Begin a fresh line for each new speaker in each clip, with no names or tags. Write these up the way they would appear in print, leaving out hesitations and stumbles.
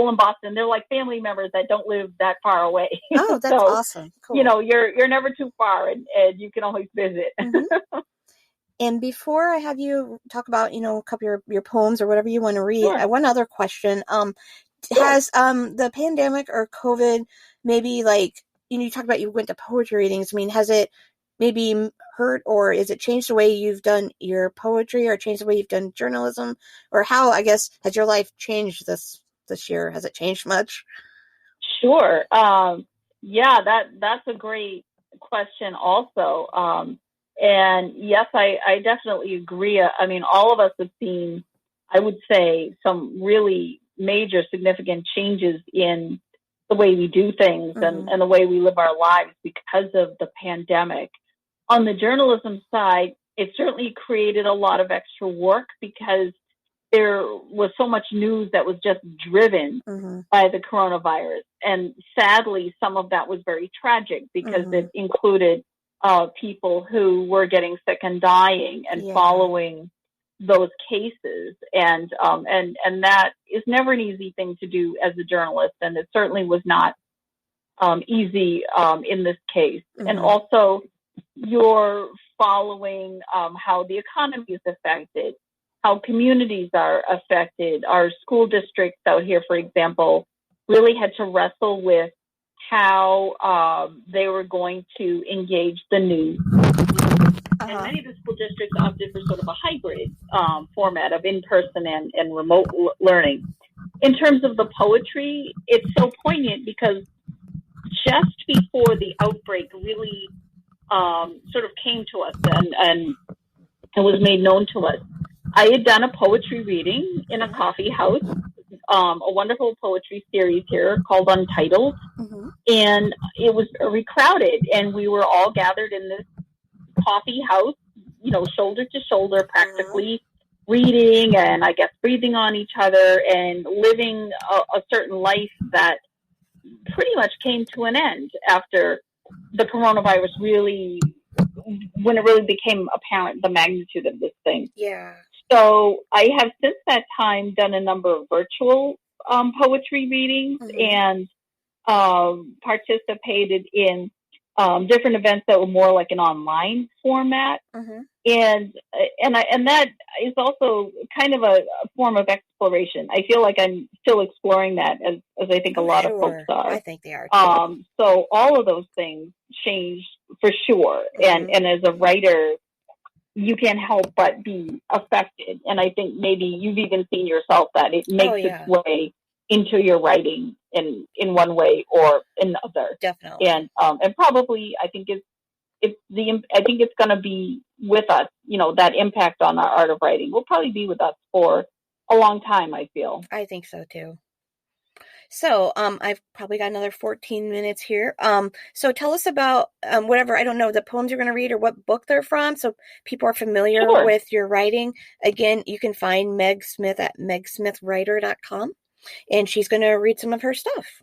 people in Boston, they're like family members that don't live that far away.
Oh, that's
So,
awesome. Cool.
You're never too far, and you can always visit.
Mm-hmm. And before I have you talk about, a couple of your poems or whatever you want to read,
Sure.
I have one other question.
Sure.
Has the pandemic or COVID maybe you talked about you went to poetry readings. I mean, has it maybe hurt, or is it changed the way you've done your poetry, or changed the way you've done journalism, or how, I guess, has your life changed this year? Has it changed much?
Sure. Yeah, that's a great question also. And yes, I definitely agree. I mean, all of us have seen, I would say, some really major significant changes in the way we do things
Mm-hmm.
and the way we live our lives because of the pandemic. On the journalism side, it certainly created a lot of extra work because there was so much news that was just driven
Mm-hmm.
by the coronavirus. And sadly, some of that was very tragic because
Mm-hmm.
it included people who were getting sick and dying, and following those cases. And that is never an easy thing to do as a journalist. And it certainly was not easy in this case.
Mm-hmm.
And also, you're following how the economy is affected, how communities are affected. Our school districts out here, for example, really had to wrestle with how they were going to engage the news. And many of the school districts opted for sort of a hybrid format of in-person and remote learning. In terms of the poetry, it's so poignant because just before the outbreak really sort of came to us and was made known to us, I had done a poetry reading in a coffee house, a wonderful poetry series here called Untitled.
Mm-hmm.
And it was very crowded, and we were all gathered in this coffee house, shoulder to shoulder, practically reading and I guess breathing on each other and living a certain life that pretty much came to an end after the coronavirus when it really became apparent the magnitude of this thing.
Yeah.
So I have since that time done a number of virtual poetry readings and participated in different events that were more like an online format. And that is also kind of a form of exploration. I feel like I'm still exploring that as I think a lot of folks are.
I think they are too.
So all of those things change for sure. And as a writer, you can't help but be affected. And I think maybe you've even seen yourself that it makes its way into your writing in one way or another.
Definitely.
And probably I think it's going to be with us, that impact on our art of writing will probably be with us for a long time, I feel.
I think so too. So, I've probably got another 14 minutes here. So tell us about whatever, I don't know, the poems you're going to read or what book they're from, so people are familiar with your writing. Again, you can find Meg Smith at megsmithwriter.com, and she's going to read some of her stuff.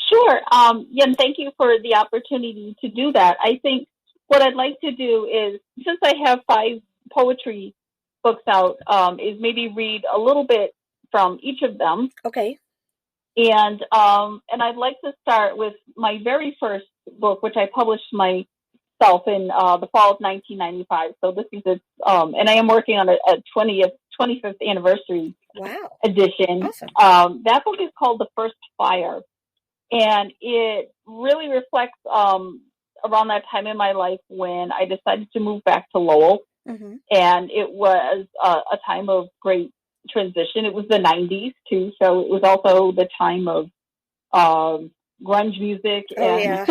Sure. And thank you for the opportunity to do that. I think what I'd like to do is, since I have 5 poetry books out, is maybe read a little bit from each of them.
Okay.
And I'd like to start with my very first book, which I published myself in the fall of 1995. So this is and I am working on a 25th anniversary edition.
Awesome.
That book is called The First Fire. And it really reflects around that time in my life when I decided to move back to Lowell. And it was a time of great transition. It was the 90s too, so it was also the time of grunge music and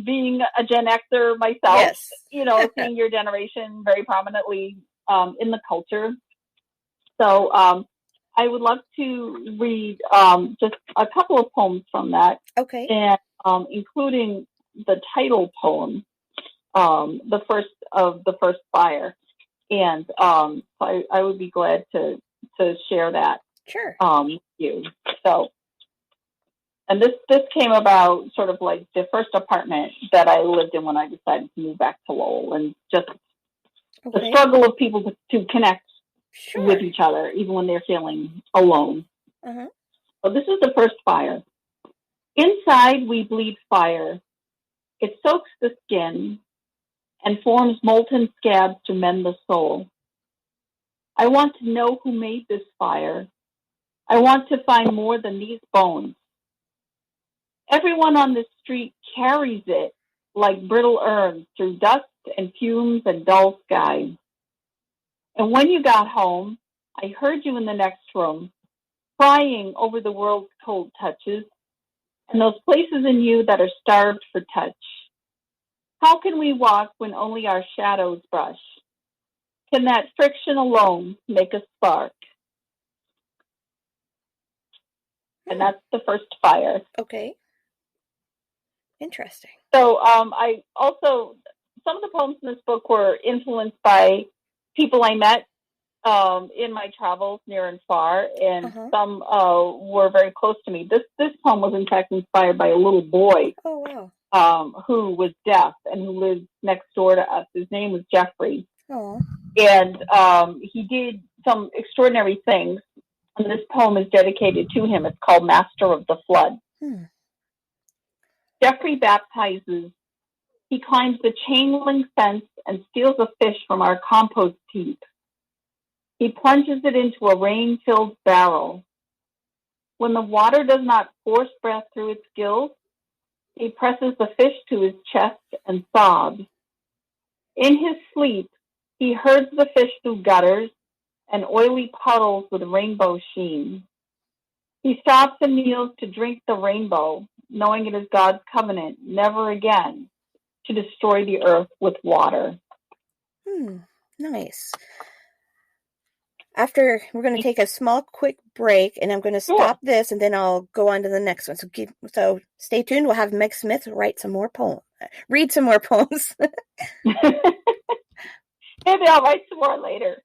being a Gen Xer myself, seeing your generation very prominently in the culture. So I would love to read just a couple of poems from that.
Okay.
And including the title poem, the first fire. And I would be glad to share that with you. So, and this came about sort of like the first apartment that I lived in when I decided to move back to Lowell, and just the struggle of people to connect with each other, even when they're feeling alone.
Uh-huh.
So this is the first fire. Inside we bleed fire. It soaks the skin and forms molten scabs to mend the soul. I want to know who made this fire. I want to find more than these bones. Everyone on the street carries it like brittle urns through dust and fumes and dull sky. And when you got home, I heard you in the next room, crying over the world's cold touches and those places in you that are starved for touch. How can we walk when only our shadows brush? Can that friction alone make a spark? And that's the first fire.
Okay. Interesting.
So I also, some of the poems in this book were influenced by people I met in my travels near and far, and some were very close to me. This poem was in fact inspired by a little boy who was deaf and who lived next door to us. His name was Jeffrey.
Oh.
And he did some extraordinary things, and this poem is dedicated to him. It's called Master of the Flood. Jeffrey baptizes. He climbs the chain-link fence and steals a fish from our compost heap. He plunges it into a rain-filled barrel. When the water does not force breath through its gills, he presses the fish to his chest and sobs. In his sleep, he herds the fish through gutters and oily puddles with rainbow sheen. He stops and kneels to drink the rainbow, knowing it is God's covenant never again to destroy the earth with water.
Nice. After, we're going to take a small, quick break, and I'm going to stop this, and then I'll go on to the next one. So stay tuned. We'll have Meg Smith read some more poems.
Maybe I'll write some more later.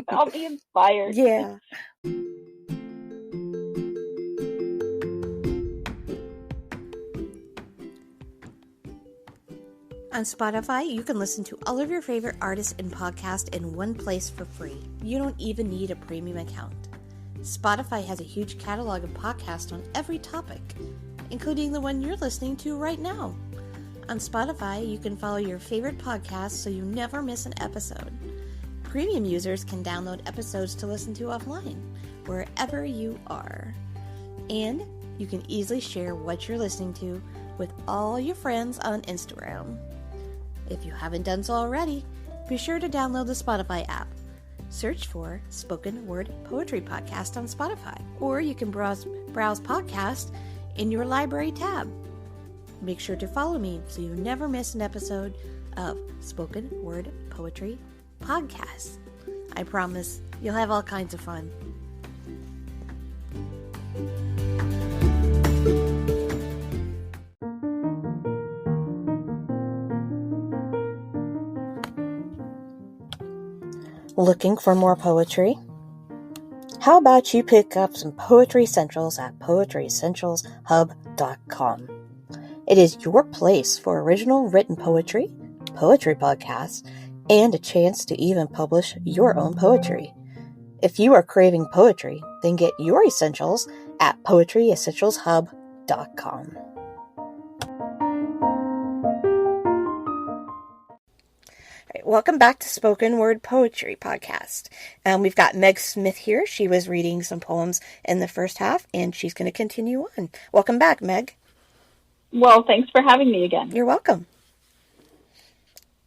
I'll be inspired.
Yeah. On Spotify, you can listen to all of your favorite artists and podcasts in one place for free. You don't even need a premium account. Spotify has a huge catalog of podcasts on every topic, including the one you're listening to right now. On Spotify, you can follow your favorite podcasts so you never miss an episode. Premium users can download episodes to listen to offline, wherever you are. And you can easily share what you're listening to with all your friends on Instagram. If you haven't done so already, be sure to download the Spotify app. Search for Spoken Word Poetry Podcast on Spotify, or you can browse podcasts in your library tab. Make sure to follow me so you never miss an episode of Spoken Word Poetry Podcast. I promise you'll have all kinds of fun. Looking for more poetry? How about you pick up some Poetry Essentials at poetryessentialshub.com. It is your place for original written poetry, poetry podcasts, and a chance to even publish your own poetry. If you are craving poetry, then get your essentials at poetryessentialshub.com. Welcome back to Spoken Word Poetry Podcast. We've got Meg Smith here. She was reading some poems in the first half, and she's going to continue on. Welcome back, Meg.
Well, thanks for having me again.
You're welcome.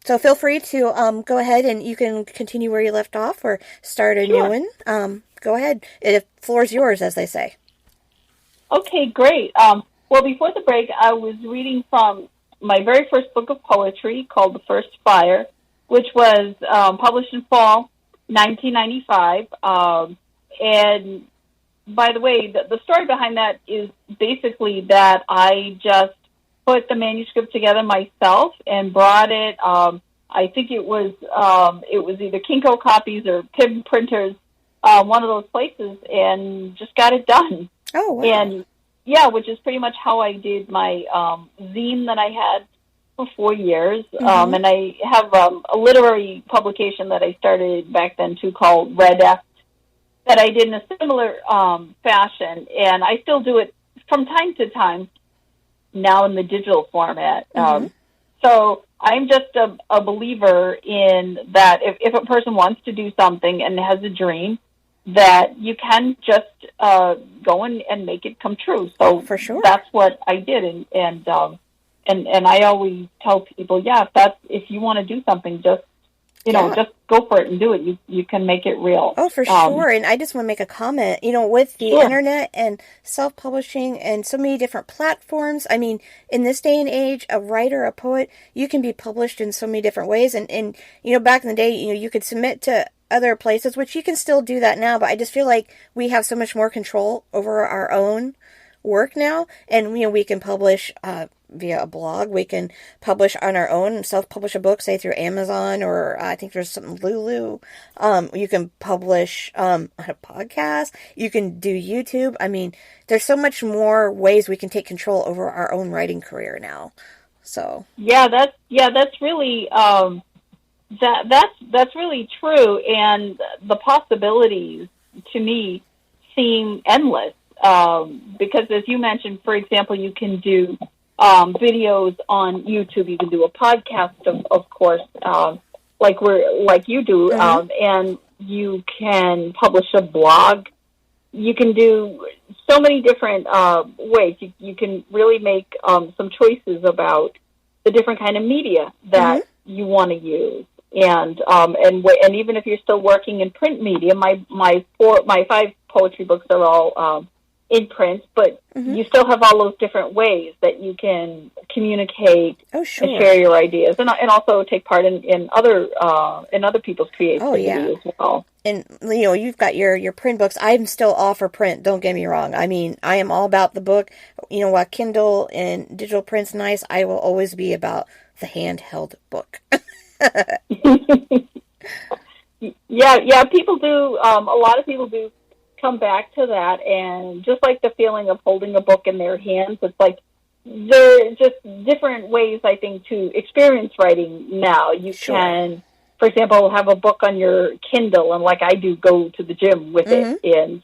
So feel free to go ahead and you can continue where you left off or start a new one. Go ahead. The floor's yours, as they say.
Okay, great. Well, before the break, I was reading from my very first book of poetry called The First Fire, which was published in fall 1995. And by the way, the story behind that is basically that I just put the manuscript together myself and brought it. I think it was either Kinko copies or Pib printers, one of those places, and just got it done.
Oh, wow.
And yeah, which is pretty much how I did my zine that I had for 4 years.
Mm-hmm.
And I have a literary publication that I started back then too called Red F. that I did in a similar fashion, and I still do it from time to time now in the digital format. So I'm just a believer in that if a person wants to do something and has a dream, that you can just go and make it come true. So
for sure,
that's what I did, and I always tell people, if you want to do something, just just go for it and do it. You can make it real.
Oh, for sure. And I just want to make a comment, with the internet and self-publishing and so many different platforms. I mean, in this day and age, a writer, a poet, you can be published in so many different ways. And back in the day, you could submit to other places, which you can still do that now. But I just feel like we have so much more control over our own work now. And, we can publish via a blog. We can publish on our own, self-publish a book, say through Amazon, or I think there's something Lulu. You can publish on a podcast. You can do YouTube. I mean, there's so much more ways we can take control over our own writing career now. So that's really that's really true, and the possibilities to me seem endless. Because as you mentioned, for example, you can do videos on YouTube. You can do a podcast, of course, like you do, and you can publish a blog. You can do so many different ways. You can really make some choices about the different kind of media that you want to use, and even if you're still working in print media, my 5 poetry books are all in print, but you still have all those different ways that you can communicate and share your ideas, and also take part in other people's creativity as well. And you've got your print books. I'm still all for print. Don't get me wrong. I mean, I am all about the book. While Kindle and digital print's nice, I will always be about the handheld book.
Yeah. People do. A lot of people do come back to that, and just like the feeling of holding a book in their hands, it's like there are just different ways, I think, to experience writing now. You can, for example, have a book on your Kindle, and like I do, go to the gym with it, and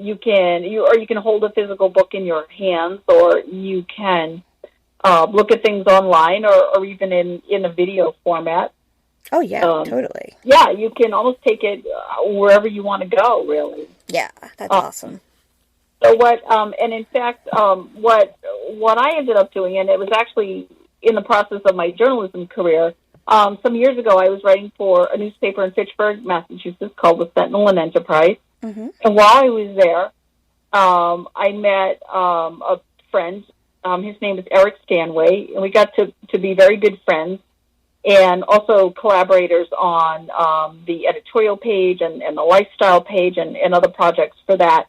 you can hold a physical book in your hands, or you can look at things online, or even in a video format.
Oh, yeah, totally.
Yeah, you can almost take it wherever you want to go, really.
Yeah, that's awesome.
So and in fact, what I ended up doing, and it was actually in the process of my journalism career, some years ago I was writing for a newspaper in Fitchburg, Massachusetts called the Sentinel and Enterprise. And while I was there, I met a friend. His name is Eric Stanway, and we got to be very good friends, and also collaborators on the editorial page and the lifestyle page and other projects for that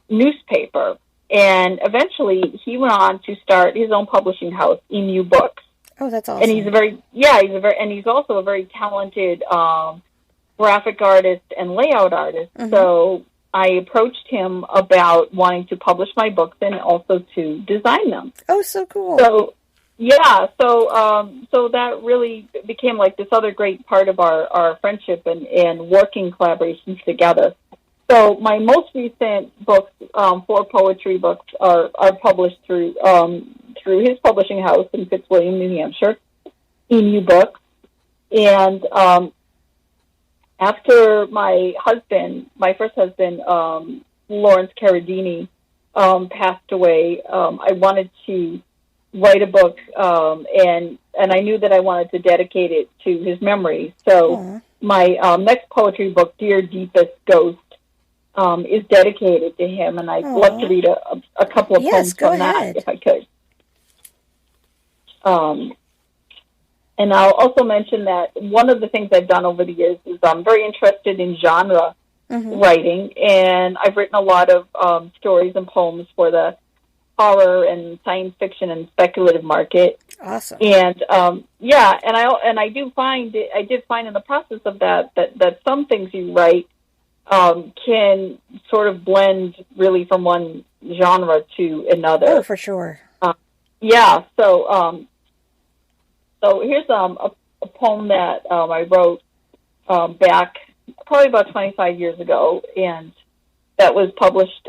newspaper. And eventually he went on to start his own publishing house, Emu Books.
Oh, that's awesome.
And he's also a very talented graphic artist and layout artist. So I approached him about wanting to publish my books and also to design them.
Oh, so cool.
So that really became like this other great part of our friendship and working collaborations together. So my most recent books, 4 poetry books, are published through his publishing house in Fitzwilliam, New Hampshire, Emu Books. And after my first husband, Lawrence Carradini, passed away, I wanted to write a book, and I knew that I wanted to dedicate it to his memory. So my next poetry book, Dear Deepest Ghost, is dedicated to him, and I'd love to read a couple of poems from that, if I could. And I'll also mention that one of the things I've done over the years is I'm very interested in genre writing, and I've written a lot of stories and poems for the horror and science fiction and speculative market.
Awesome.
And I did find in the process of that some things you write can sort of blend really from one genre to another.
Oh, for sure.
So here's a poem that I wrote back probably about 25 years ago, and that was published